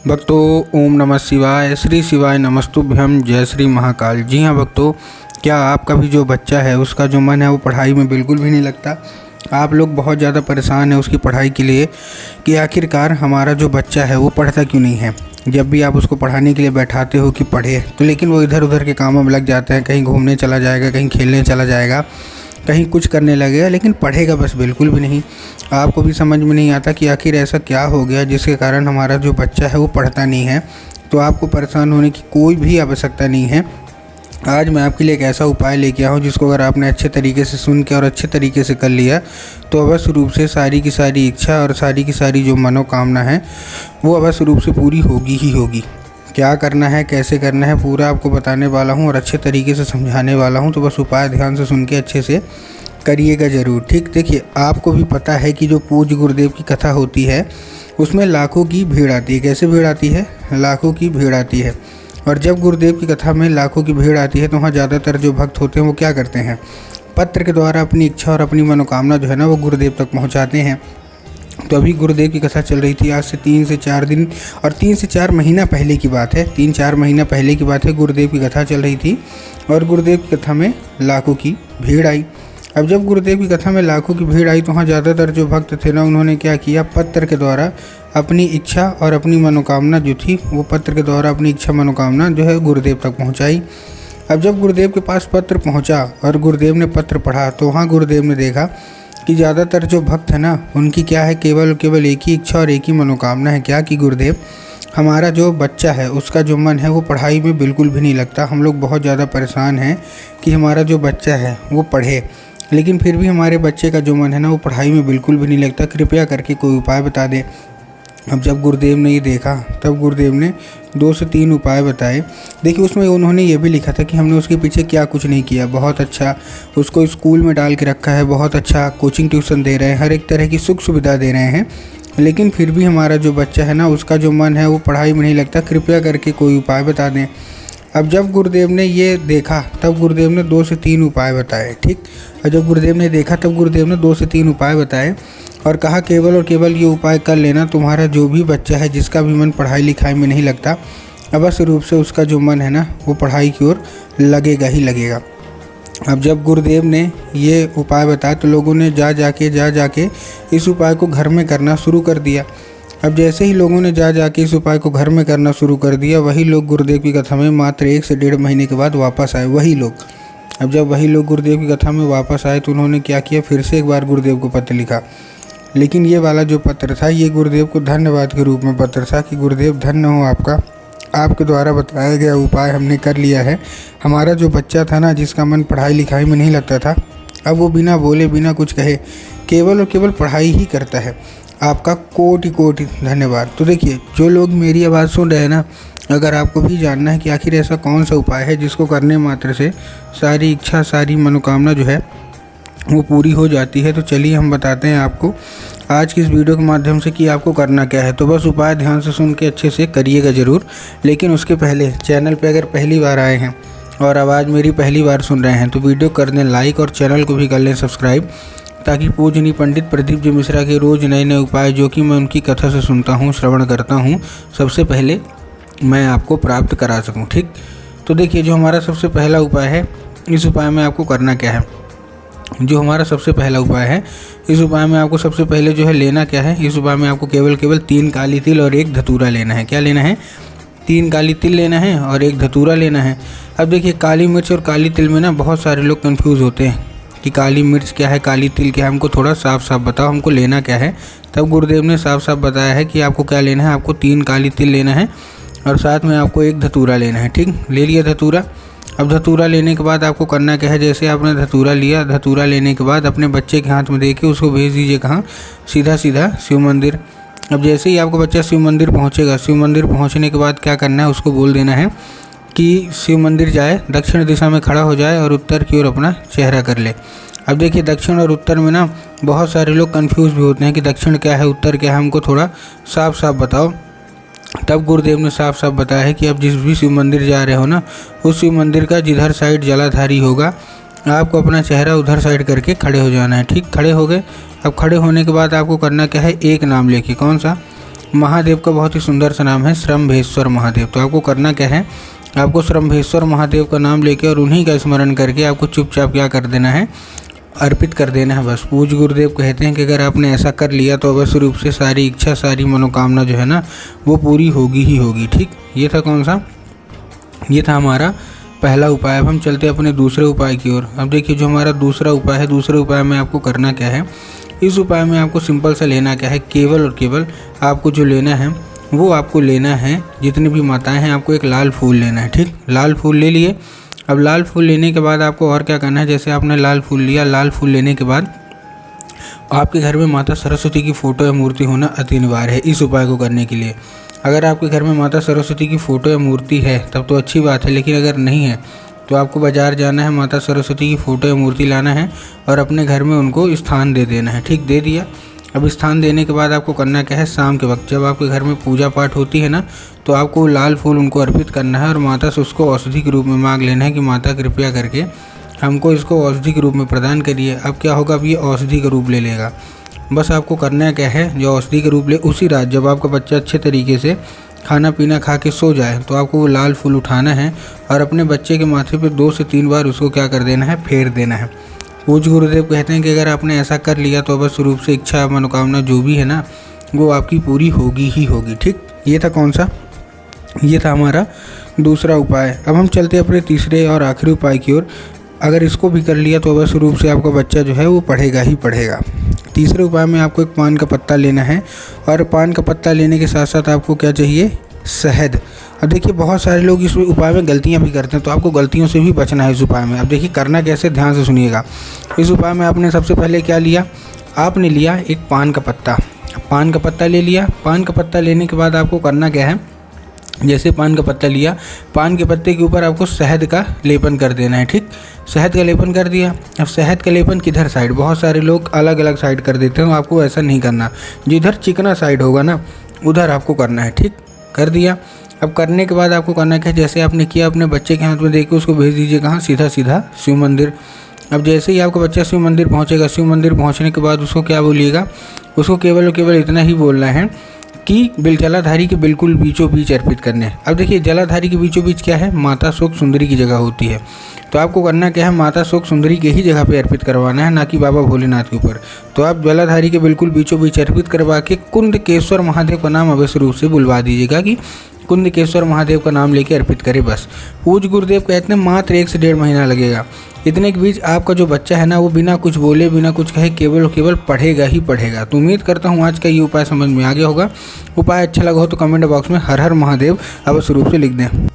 भक्तों, ओम नमः शिवाय, श्री शिवाय नमस्तुभ्यम, जय श्री महाकाल। जी हाँ भक्तों, क्या आपका भी जो बच्चा है उसका जो मन है वो पढ़ाई में बिल्कुल भी नहीं लगता। आप लोग बहुत ज़्यादा परेशान हैं उसकी पढ़ाई के लिए कि आखिरकार हमारा जो बच्चा है वो पढ़ता क्यों नहीं है। जब भी आप उसको पढ़ाने के लिए बैठाते हो कि पढ़े तो लेकिन वो इधर उधर के कामों में लग जाते हैं। कहीं घूमने चला जाएगा, कहीं खेलने चला जाएगा, कहीं कुछ करने लगेगा, लेकिन पढ़ेगा बस बिल्कुल भी नहीं। आपको भी समझ में नहीं आता कि आखिर ऐसा क्या हो गया जिसके कारण हमारा जो बच्चा है वो पढ़ता नहीं है। तो आपको परेशान होने की कोई भी आवश्यकता नहीं है। आज मैं आपके लिए एक ऐसा उपाय लेके आया हूँ जिसको अगर आपने अच्छे तरीके से सुन के और अच्छे तरीके से कर लिया तो अवश्य रूप से सारी की सारी इच्छा और सारी की सारी जो मनोकामना है वो अवश्य रूप से पूरी होगी ही होगी। क्या करना है, कैसे करना है, पूरा आपको बताने वाला हूँ और अच्छे तरीके से समझाने वाला हूँ। तो बस उपाय ध्यान से सुन के अच्छे से करिएगा ज़रूर। ठीक, देखिए आपको भी पता है कि जो पूज्य गुरुदेव की कथा होती है उसमें लाखों की भीड़ आती है। कैसे भीड़ आती है? लाखों की भीड़ आती है। और जब गुरुदेव की कथा में लाखों की भीड़ आती है तो वहाँ ज़्यादातर जो भक्त होते हैं वो क्या करते हैं, पत्र के द्वारा अपनी इच्छा और अपनी मनोकामना जो है ना वो गुरुदेव तक पहुँचाते हैं। तो अभी गुरुदेव की कथा चल रही थी, आज से 3 से 4 दिन और 3 से 4 महीना पहले की बात है। 3-4 महीना पहले की बात है, गुरुदेव की कथा चल रही थी और गुरुदेव की कथा में लाखों की भीड़ आई। अब जब गुरुदेव की कथा में लाखों की भीड़ आई तो वहाँ ज़्यादातर जो भक्त थे ना उन्होंने क्या किया, पत्र के द्वारा अपनी इच्छा और अपनी मनोकामना जो थी वो पत्र के द्वारा अपनी इच्छा मनोकामना जो है गुरुदेव तक पहुँचाई। अब जब गुरुदेव के पास पत्र पहुँचा और गुरुदेव ने पत्र पढ़ा तो वहाँ गुरुदेव ने देखा कि ज़्यादातर जो भक्त है ना उनकी क्या है, केवल एक ही इच्छा और एक ही मनोकामना है। क्या कि गुरुदेव, हमारा जो बच्चा है उसका जो मन है वो पढ़ाई में बिल्कुल भी नहीं लगता। हम लोग बहुत ज़्यादा परेशान हैं कि हमारा जो बच्चा है वो पढ़े, लेकिन फिर भी हमारे बच्चे का जो मन है ना वो पढ़ाई में बिल्कुल भी नहीं लगता। कृपया करके कोई उपाय बता दें। अब जब गुरुदेव ने ये देखा तब गुरुदेव ने 2 से 3 उपाय बताए। देखिए उसमें उन्होंने ये भी लिखा था कि हमने उसके पीछे क्या कुछ नहीं किया, बहुत अच्छा उसको स्कूल में डाल के रखा है, बहुत अच्छा कोचिंग ट्यूशन दे रहे हैं, हर एक तरह की सुख सुविधा दे रहे हैं, लेकिन फिर भी हमारा जो बच्चा है ना उसका जो मन है वो पढ़ाई में नहीं लगता। कृपया करके कोई उपाय बता दें। अब जब गुरुदेव ने ये देखा तब गुरुदेव ने 2 से 3 उपाय बताए। ठीक, और जब गुरुदेव ने देखा तब गुरुदेव ने 2 से 3 उपाय बताए और कहा केवल और केवल ये उपाय कर लेना, तुम्हारा जो भी बच्चा है जिसका भी मन पढ़ाई लिखाई में नहीं लगता अवश्य रूप से उसका जो मन है ना वो पढ़ाई की ओर लगेगा ही लगेगा। अब जब गुरुदेव ने ये उपाय बताया तो लोगों ने जा जाके इस उपाय को घर में करना शुरू कर दिया। अब जैसे ही लोगों ने जा जाके इस उपाय को घर में करना शुरू कर दिया, वही लोग गुरुदेव की कथा में मात्र 1 से 1.5 महीने के बाद वापस आए। वही लोग, अब जब वही लोग गुरुदेव की कथा में वापस आए तो उन्होंने क्या किया, फिर से एक बार गुरुदेव को पत्र लिखा। लेकिन ये वाला जो पत्र था ये गुरुदेव को धन्यवाद के रूप में पत्र था कि गुरुदेव धन्य हो आपका, आपके द्वारा बताया गया उपाय हमने कर लिया है। हमारा जो बच्चा था ना जिसका मन पढ़ाई लिखाई में नहीं लगता था, अब वो बिना बोले बिना कुछ कहे केवल और केवल पढ़ाई ही करता है। आपका कोटि कोटि धन्यवाद। तो देखिए जो लोग मेरी आवाज़ सुन रहे हैं ना, अगर आपको भी जानना है कि आखिर ऐसा कौन सा उपाय है जिसको करने मात्र से सारी इच्छा सारी मनोकामना जो है वो पूरी हो जाती है, तो चलिए हम बताते हैं आपको आज की इस वीडियो के माध्यम से कि आपको करना क्या है। तो बस उपाय ध्यान से सुन के अच्छे से करिएगा ज़रूर। लेकिन उसके पहले चैनल पे अगर पहली बार आए हैं और आवाज़ मेरी पहली बार सुन रहे हैं तो वीडियो कर दें लाइक और चैनल को भी कर लें सब्सक्राइब, ताकि पूजनीय पंडित प्रदीप जी मिश्रा के रोज़ नए नए उपाय जो कि मैं उनकी कथा से सुनता हूँ, श्रवण करता हूँ, सबसे पहले मैं आपको प्राप्त करा सकूँ। ठीक, तो देखिए जो हमारा सबसे पहला उपाय है, इस उपाय में आपको करना क्या है। जो हमारा सबसे पहला उपाय है, इस उपाय में आपको सबसे पहले जो है लेना क्या है, इस उपाय में आपको केवल 3 काली तिल और 1 धतूरा लेना है। क्या लेना है? 3 काली तिल लेना है और 1 धतूरा लेना है। अब देखिए काली मिर्च और काली तिल में ना बहुत सारे लोग कंफ्यूज होते हैं कि काली मिर्च क्या है, काली तिल क्या है, हमको थोड़ा साफ साफ बताओ हमको लेना क्या है। तब गुरुदेव ने साफ साफ बताया है कि आपको क्या लेना है, आपको 3 काली तिल लेना है और साथ में आपको 1 धतूरा लेना है। ठीक, ले लिया धतूरा। अब धतूरा लेने के बाद आपको करना क्या है, जैसे आपने धतूरा लिया, धतूरा लेने के बाद अपने बच्चे के हाथ में दे के उसको भेज दीजिए कहाँ, सीधा सीधा शिव मंदिर। अब जैसे ही आपका बच्चा शिव मंदिर पहुँचेगा, शिव मंदिर पहुँचने के बाद क्या करना है, उसको बोल देना है कि शिव मंदिर जाए, दक्षिण दिशा में खड़ा हो जाए और उत्तर की ओर अपना चेहरा कर ले। अब देखिए दक्षिण और उत्तर में ना बहुत सारे लोग कंफ्यूज भी होते हैं कि दक्षिण क्या है उत्तर क्या है, हमको थोड़ा साफ साफ बताओ। तब गुरुदेव ने साफ साफ बताया है कि आप जिस भी शिव मंदिर जा रहे हो ना, उस शिव मंदिर का जिधर साइड जलाधारी होगा आपको अपना चेहरा उधर साइड करके खड़े हो जाना है। ठीक, खड़े हो गए। अब खड़े होने के बाद आपको करना क्या है, एक नाम लेके, कौन सा, महादेव का बहुत ही सुंदर सा नाम है श्रम्भेश्वर महादेव। तो आपको करना क्या है, आपको श्रम्भेश्वर महादेव का नाम लेके और उन्हीं का स्मरण करके आपको चुपचाप क्या कर देना है, अर्पित कर देना है बस। पूज्य गुरुदेव कहते हैं कि अगर आपने ऐसा कर लिया तो अवश्य रूप से सारी इच्छा, सारी मनोकामना जो है ना वो पूरी होगी ही होगी। ठीक, ये था कौन सा, ये था हमारा पहला उपाय। अब हम चलते हैं अपने दूसरे उपाय की ओर। अब देखिए जो हमारा दूसरा उपाय है, दूसरे उपाय में आपको करना क्या है, इस उपाय में आपको सिंपल सा लेना क्या है, केवल और केवल आपको जो लेना है वो आपको लेना है, जितनी भी माताएं हैं आपको एक लाल फूल लेना है। ठीक, लाल फूल ले लिए। अब लाल फूल लेने के बाद आपको और क्या करना है, जैसे आपने लाल फूल लिया, लाल फूल लेने के बाद आपके घर में माता सरस्वती की फ़ोटो या मूर्ति होना अति अनिवार्य है इस उपाय को करने के लिए। अगर आपके घर में माता सरस्वती की फ़ोटो या मूर्ति है तब तो अच्छी बात है, लेकिन अगर नहीं है तो आपको बाज़ार जाना है, माता सरस्वती की फ़ोटो या मूर्ति लाना है और अपने घर में उनको स्थान दे देना है। ठीक, दे दिया। अब स्थान देने के बाद आपको करना क्या है, शाम के वक्त जब आपके घर में पूजा पाठ होती है ना, तो आपको लाल फूल उनको अर्पित करना है और माता से उसको औषधि के रूप में मांग लेना है कि माता कृपया करके हमको इसको औषधि के रूप में प्रदान करिए। अब क्या होगा, अब ये औषधि का रूप ले लेगा। बस आपको करना क्या है, जो औषधि का रूप ले, उसी रात जब आपका बच्चा अच्छे तरीके से खाना पीना खा के सो जाए तो आपको वो लाल फूल उठाना है और अपने बच्चे के माथे पर 2 से 3 बार उसको क्या कर देना है, फेर देना है। पूज्य गुरुदेव कहते हैं कि अगर आपने ऐसा कर लिया तो अवश्य रूप से इच्छा, मनोकामना जो भी है ना वो आपकी पूरी होगी ही होगी। ठीक, ये था कौन सा, ये था हमारा दूसरा उपाय। अब हम चलते हैं अपने तीसरे और आखिरी उपाय की ओर। अगर इसको भी कर लिया तो अवश्य रूप से आपका बच्चा जो है वो पढ़ेगा ही पढ़ेगा। तीसरे उपाय में आपको एक पान का पत्ता लेना है और पान का पत्ता लेने के साथ साथ आपको क्या चाहिए, शहद। अब देखिए बहुत सारे लोग इस उपाय में गलतियां भी करते हैं, तो आपको गलतियों से भी बचना है इस उपाय में। अब देखिए करना कैसे, ध्यान से सुनिएगा। इस उपाय में आपने सबसे पहले क्या लिया, आपने लिया एक पान का पत्ता। पान का पत्ता ले लिया। पान का पत्ता लेने के बाद आपको करना क्या है, जैसे पान का पत्ता लिया, पान के पत्ते के ऊपर आपको शहद का लेपन कर देना है। ठीक, शहद का लेपन कर दिया। अब शहद का लेपन किधर साइड, बहुत सारे लोग अलग अलग साइड कर देते हैं, तो आपको ऐसा नहीं करना, जिधर चिकना साइड होगा ना उधर आपको करना है। ठीक, कर दिया। अब करने के बाद आपको करना क्या है, जैसे आपने किया अपने बच्चे के हाथ में देके उसको भेज दीजिए कहाँ, सीधा सीधा शिव मंदिर। अब जैसे ही आपका बच्चा शिव मंदिर पहुँचेगा, शिव मंदिर पहुँचने के बाद उसको क्या बोलिएगा, उसको केवल और केवल इतना ही बोलना है कि जलाधारी के बिल्कुल बीचों बीच अर्पित करने हैं। अब देखिए जलाधारी के बीचों बीच क्या है, माता शोक सुंदरी की जगह होती है, तो आपको करना क्या है, माता शोक सुंदरी के ही जगह पे अर्पित करवाना है, ना कि बाबा भोलेनाथ के ऊपर। तो आप जलाधारी के बिल्कुल बीचों बीच अर्पित करवा के कुंदकेश्वर महादेव का नाम अवश्य रूप से बुलवा दीजिएगा कि कुंदकेश्वर महादेव का नाम लेके अर्पित करें बस। पूज्य गुरुदेव कहते हैं मात्र 1 से 1.5 महीना लगेगा। इतने के बीच आपका जो बच्चा है ना वो बिना कुछ बोले, बिना कुछ कहे केवल केवल पढ़ेगा ही पढ़ेगा। तो उम्मीद करता हूँ आज का ये उपाय समझ में आ गया होगा। उपाय अच्छा लगा हो तो कमेंट बॉक्स में हर हर महादेव अवश्य रूप से लिख दें।